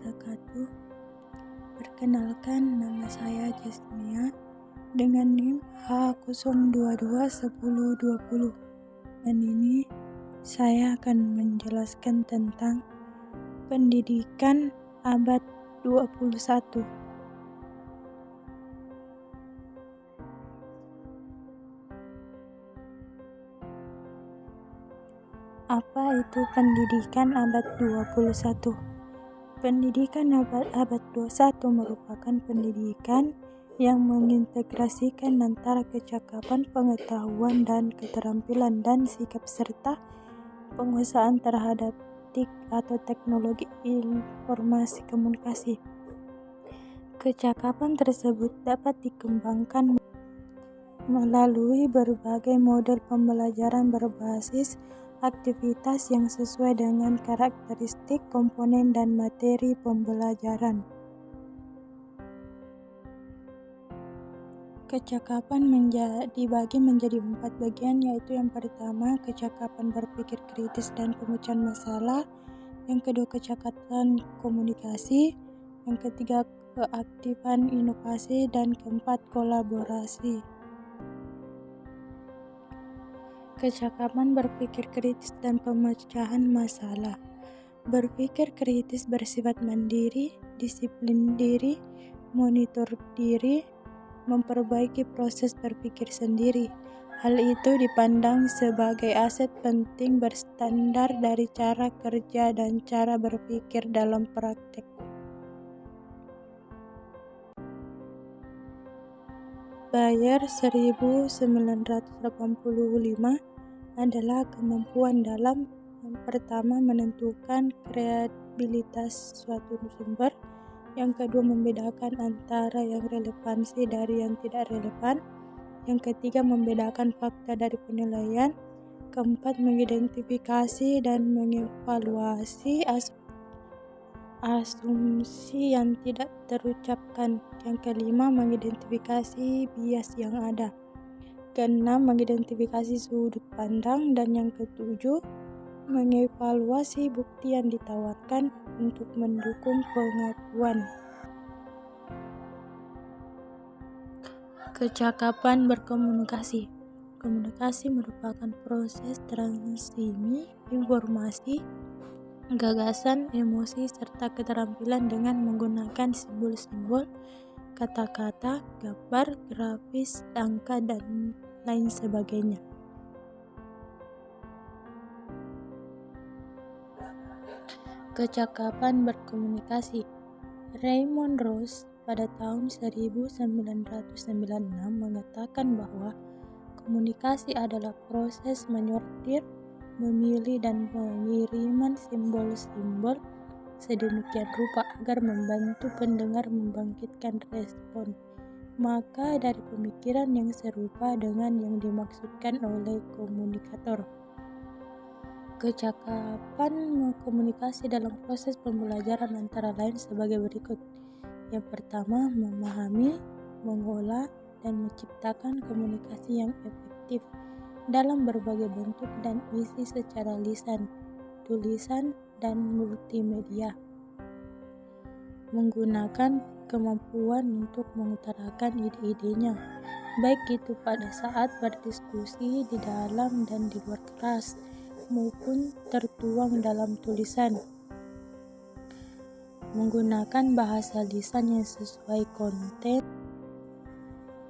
wabarakatuh. Perkenalkan, nama saya Jasmia dengan NIM H0221020. Dan ini saya akan menjelaskan tentang pendidikan abad 21. Apa itu pendidikan abad 21? Pendidikan abad 21 merupakan pendidikan yang mengintegrasikan antara kecakapan, pengetahuan, dan keterampilan dan sikap serta penguasaan terhadap TIK atau teknologi informasi komunikasi. Kecakapan tersebut dapat dikembangkan melalui berbagai model pembelajaran berbasis aktivitas yang sesuai dengan karakteristik komponen dan materi pembelajaran. Kecakapan dibagi menjadi 4 bagian, yaitu yang pertama kecakapan berpikir kritis dan pemecahan masalah, yang kedua kecakapan komunikasi, yang ketiga keaktifan inovasi, dan keempat kolaborasi. Kecakapan berpikir kritis dan pemecahan masalah. Berpikir kritis bersifat mandiri, disiplin diri, monitor diri, memperbaiki proses berpikir sendiri. Hal itu dipandang sebagai aset penting berstandar dari cara kerja dan cara berpikir dalam praktek. Bayer 1985 adalah kemampuan dalam yang pertama menentukan kredibilitas suatu sumber, yang kedua membedakan antara yang relevansi dari yang tidak relevan, yang ketiga membedakan fakta dari penilaian, keempat mengidentifikasi dan mengevaluasi asumsi yang tidak terucapkan, yang kelima mengidentifikasi bias yang ada, keenam mengidentifikasi sudut pandang, dan yang ketujuh mengevaluasi bukti yang ditawarkan untuk mendukung pengakuan. Kecakapan berkomunikasi. Komunikasi merupakan proses transmisi informasi, gagasan, emosi, serta keterampilan dengan menggunakan simbol-simbol, kata-kata, gambar, grafis, angka, dan lain sebagainya. Kecakapan berkomunikasi. Raymond Rose pada tahun 1996 mengatakan bahwa komunikasi adalah proses menyortir, memilih, dan pengiriman simbol-simbol sedemikian rupa agar membantu pendengar membangkitkan respon. Maka dari pemikiran yang serupa dengan yang dimaksudkan oleh komunikator. Kecakapan komunikasi dalam proses pembelajaran antara lain sebagai berikut. Yang pertama, memahami, mengolah, dan menciptakan komunikasi yang efektif dalam berbagai bentuk dan isi secara lisan, tulisan, dan multimedia. Menggunakan kemampuan untuk mengutarakan ide-idenya, baik itu pada saat berdiskusi di dalam dan di luar kelas, maupun tertuang dalam tulisan. Menggunakan bahasa lisan yang sesuai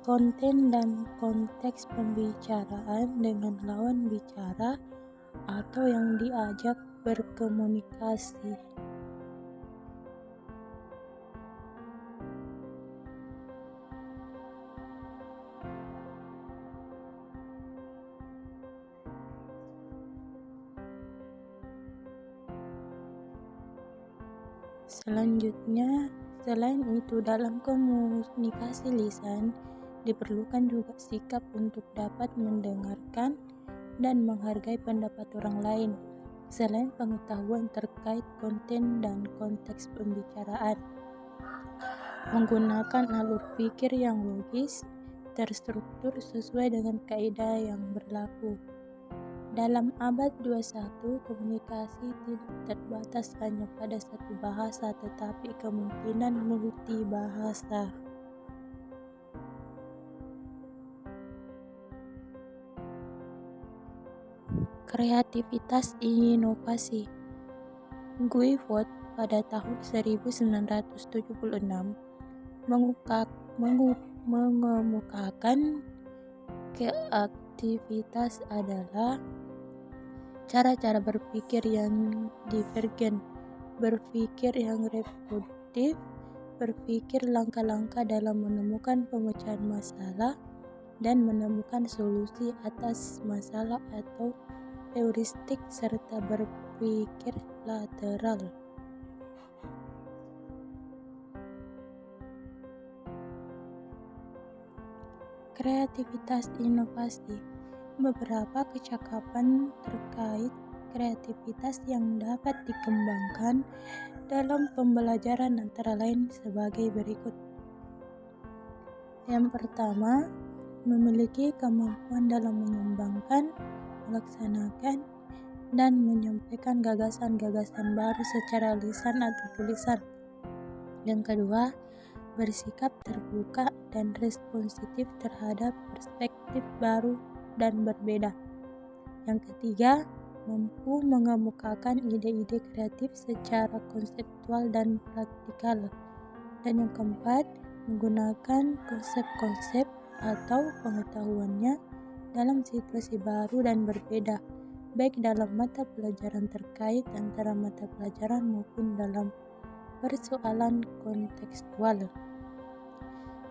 konten dan konteks pembicaraan dengan lawan bicara atau yang diajak berkomunikasi. Selanjutnya, selain itu dalam komunikasi lisan diperlukan juga sikap untuk dapat mendengarkan dan menghargai pendapat orang lain, selain pengetahuan terkait konten dan konteks pembicaraan. Menggunakan alur pikir yang logis, terstruktur sesuai dengan kaidah yang berlaku. Dalam abad 21, komunikasi tidak terbatas hanya pada satu bahasa, tetapi kemungkinan multibahasa. Kreativitas inovasi. Guy Fawkes pada tahun 1976 mengemukakan kreativitas adalah cara-cara berpikir yang divergen, berpikir yang reproduktif, berpikir langkah-langkah dalam menemukan pemecahan masalah, dan menemukan solusi atas masalah atau heuristik, serta berpikir lateral. Kreativitas inovasi. Beberapa kecakapan terkait kreativitas yang dapat dikembangkan dalam pembelajaran antara lain sebagai berikut. Yang pertama, memiliki kemampuan dalam mengembangkan, melaksanakan, dan menyampaikan gagasan-gagasan baru secara lisan atau tulisan. Yang kedua, bersikap terbuka dan responsif terhadap perspektif baru dan berbeda. Yang ketiga, mampu mengemukakan ide-ide kreatif secara konseptual dan praktikal. Dan yang keempat, menggunakan konsep-konsep atau pengetahuannya dalam situasi baru dan berbeda, baik dalam mata pelajaran terkait antara mata pelajaran maupun dalam persoalan kontekstual.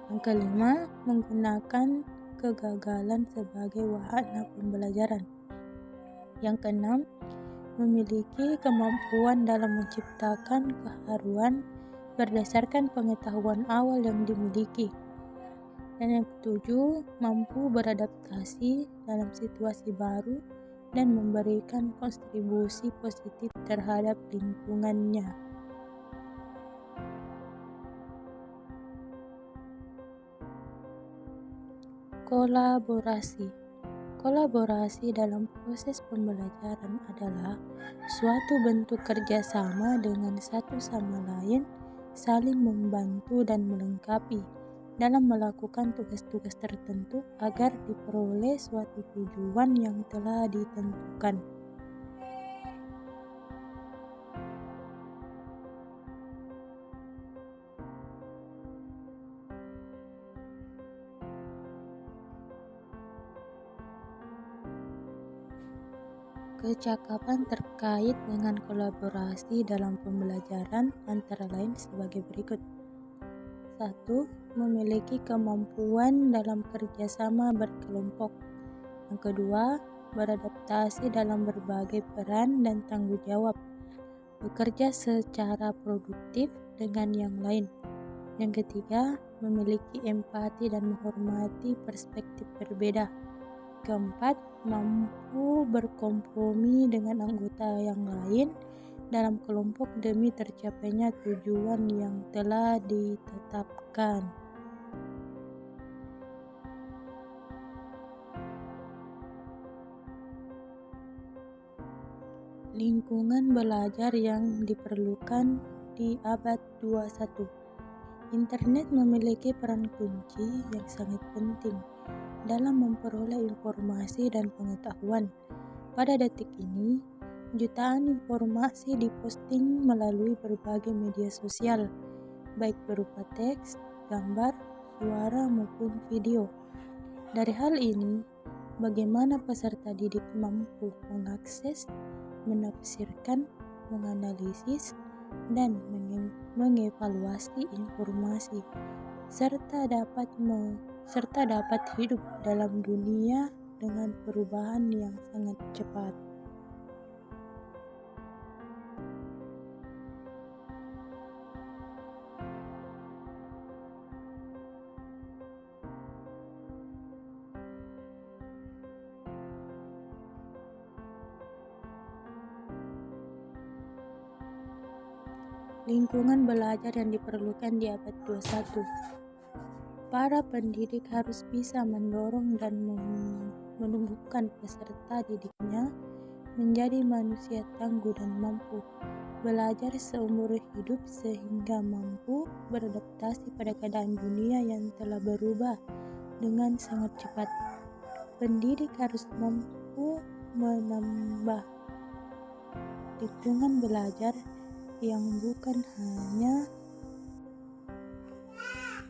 Yang kelima, menggunakan kegagalan sebagai wahana pembelajaran. Yang keenam, memiliki kemampuan dalam menciptakan keharuan berdasarkan pengetahuan awal yang dimiliki. Dan yang ketujuh, mampu beradaptasi dalam situasi baru dan memberikan kontribusi positif terhadap lingkungannya. Kolaborasi dalam proses pembelajaran adalah suatu bentuk kerjasama dengan satu sama lain, saling membantu dan melengkapi dalam melakukan tugas-tugas tertentu agar diperoleh suatu tujuan yang telah ditentukan. Kecakapan terkait dengan kolaborasi dalam pembelajaran antara lain sebagai berikut. 1. Memiliki kemampuan dalam kerjasama berkelompok. Yang kedua, beradaptasi dalam berbagai peran dan tanggung jawab. Bekerja secara produktif dengan yang lain. Yang ketiga, memiliki empati dan menghormati perspektif berbeda. Keempat, mampu berkompromi dengan anggota yang lain dalam kelompok demi tercapainya tujuan yang telah ditetapkan. Lingkungan belajar yang diperlukan di abad 21. Internet memiliki peran kunci yang sangat penting dalam memperoleh informasi dan pengetahuan. Pada detik ini, jutaan informasi diposting melalui berbagai media sosial, baik berupa teks, gambar, suara, maupun video. Dari hal ini, bagaimana peserta didik mampu mengakses, menafsirkan, menganalisis, dan mengevaluasi informasi, serta dapat hidup dalam dunia dengan perubahan yang sangat cepat. Lingkungan belajar yang diperlukan di abad 21. Para pendidik harus bisa mendorong dan menumbuhkan peserta didiknya menjadi manusia tangguh dan mampu belajar seumur hidup sehingga mampu beradaptasi pada keadaan dunia yang telah berubah dengan sangat cepat. Pendidik harus mampu menambah lingkungan belajar yang bukan hanya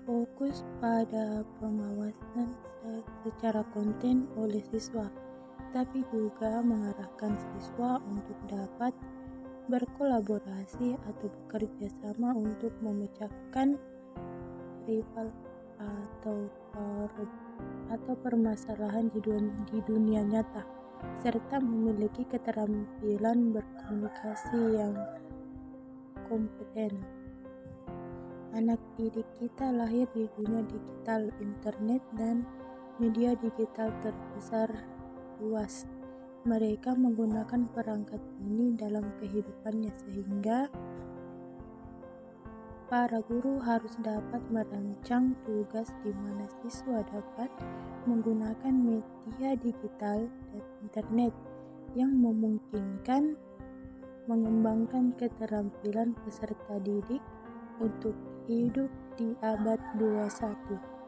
fokus pada pengawasan secara konten oleh siswa, tapi juga mengarahkan siswa untuk dapat berkolaborasi atau bekerja sama untuk memecahkan rival atau permasalahan di dunia nyata, serta memiliki keterampilan berkomunikasi yang kompeten. Anak didik kita lahir di dunia digital, internet, dan media digital terbesar luas. Mereka menggunakan perangkat ini dalam kehidupannya, sehingga para guru harus dapat merancang tugas di mana siswa dapat menggunakan media digital dan internet yang memungkinkan mengembangkan keterampilan peserta didik untuk hidup di abad 21.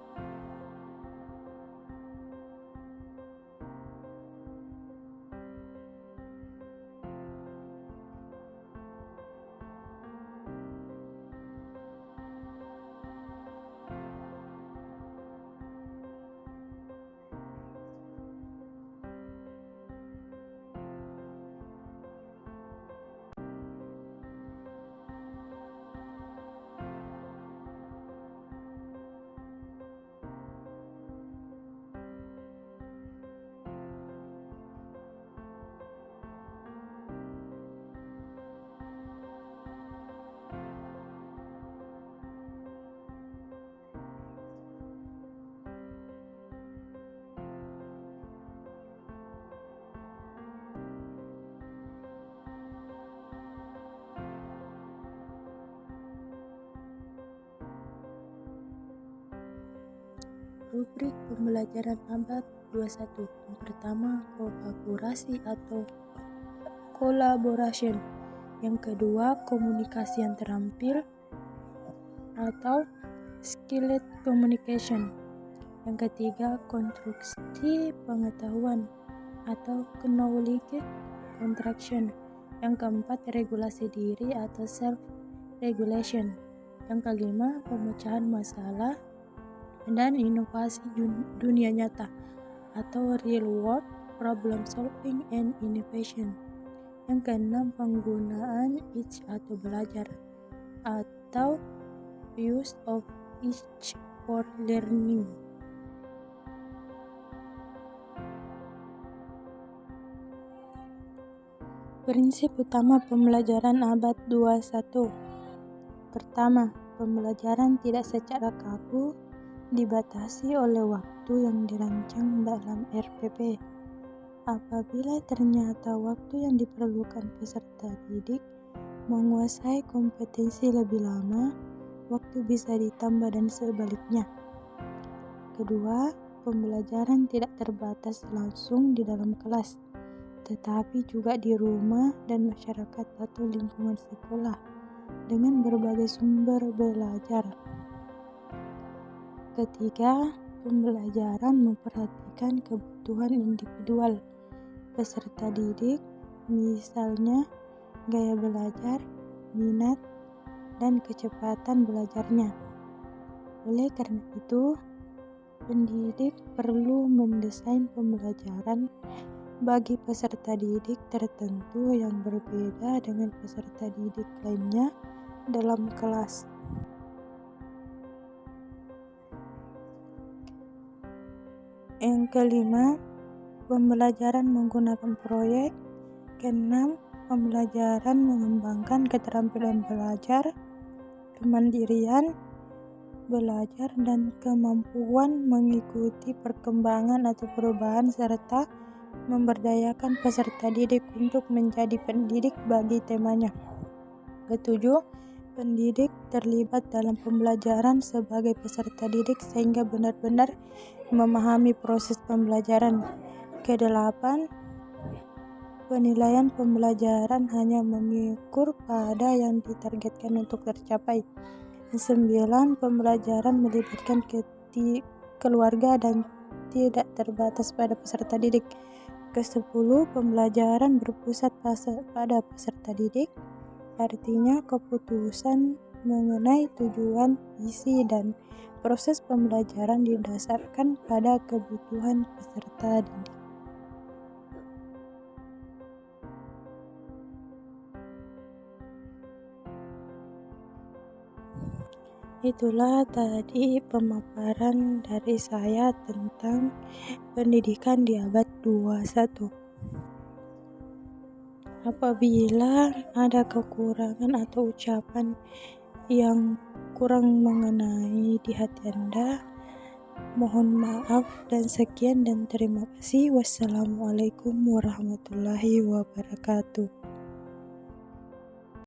Rubrik pembelajaran abad 21. Yang pertama, kolaborasi atau collaboration. Yang kedua, komunikasi yang terampil atau skilled communication. Yang ketiga, konstruksi pengetahuan atau knowledge construction. Yang keempat, regulasi diri atau self regulation. Yang kelima, pemecahan masalah dan inovasi dunia nyata atau real world problem solving and innovation. Yang keenam, penggunaan each atau belajar atau use of each for learning. Prinsip utama pembelajaran abad 21. Pertama, pembelajaran tidak secara kaku dibatasi oleh waktu yang dirancang dalam RPP. Apabila ternyata waktu yang diperlukan peserta didik menguasai kompetensi lebih lama, waktu bisa ditambah dan sebaliknya. Kedua, pembelajaran tidak terbatas langsung di dalam kelas, tetapi juga di rumah dan masyarakat atau lingkungan sekolah dengan berbagai sumber belajar. Ketiga, pembelajaran memperhatikan kebutuhan individual peserta didik, misalnya gaya belajar, minat, dan kecepatan belajarnya. Oleh karena itu, pendidik perlu mendesain pembelajaran bagi peserta didik tertentu yang berbeda dengan peserta didik lainnya dalam kelas. Yang kelima, pembelajaran menggunakan proyek. Keenam, pembelajaran mengembangkan keterampilan belajar, kemandirian belajar, dan kemampuan mengikuti perkembangan atau perubahan serta memberdayakan peserta didik untuk menjadi pendidik bagi temanya. Ketujuh, pendidik terlibat dalam pembelajaran sebagai peserta didik sehingga benar-benar memahami proses pembelajaran. Kedelapan, penilaian pembelajaran hanya mengukur pada yang ditargetkan untuk tercapai. 9. Pembelajaran melibatkan keluarga dan tidak terbatas pada peserta didik. Ke-10, pembelajaran berpusat pada peserta didik, artinya keputusan mengenai tujuan, isi, dan proses pembelajaran didasarkan pada kebutuhan peserta didik. Itulah tadi pemaparan dari saya tentang pendidikan di abad 21. Apabila ada kekurangan atau ucapan yang kurang mengenai di hati Anda, mohon maaf dan sekian dan terima kasih. Wassalamualaikum warahmatullahi wabarakatuh.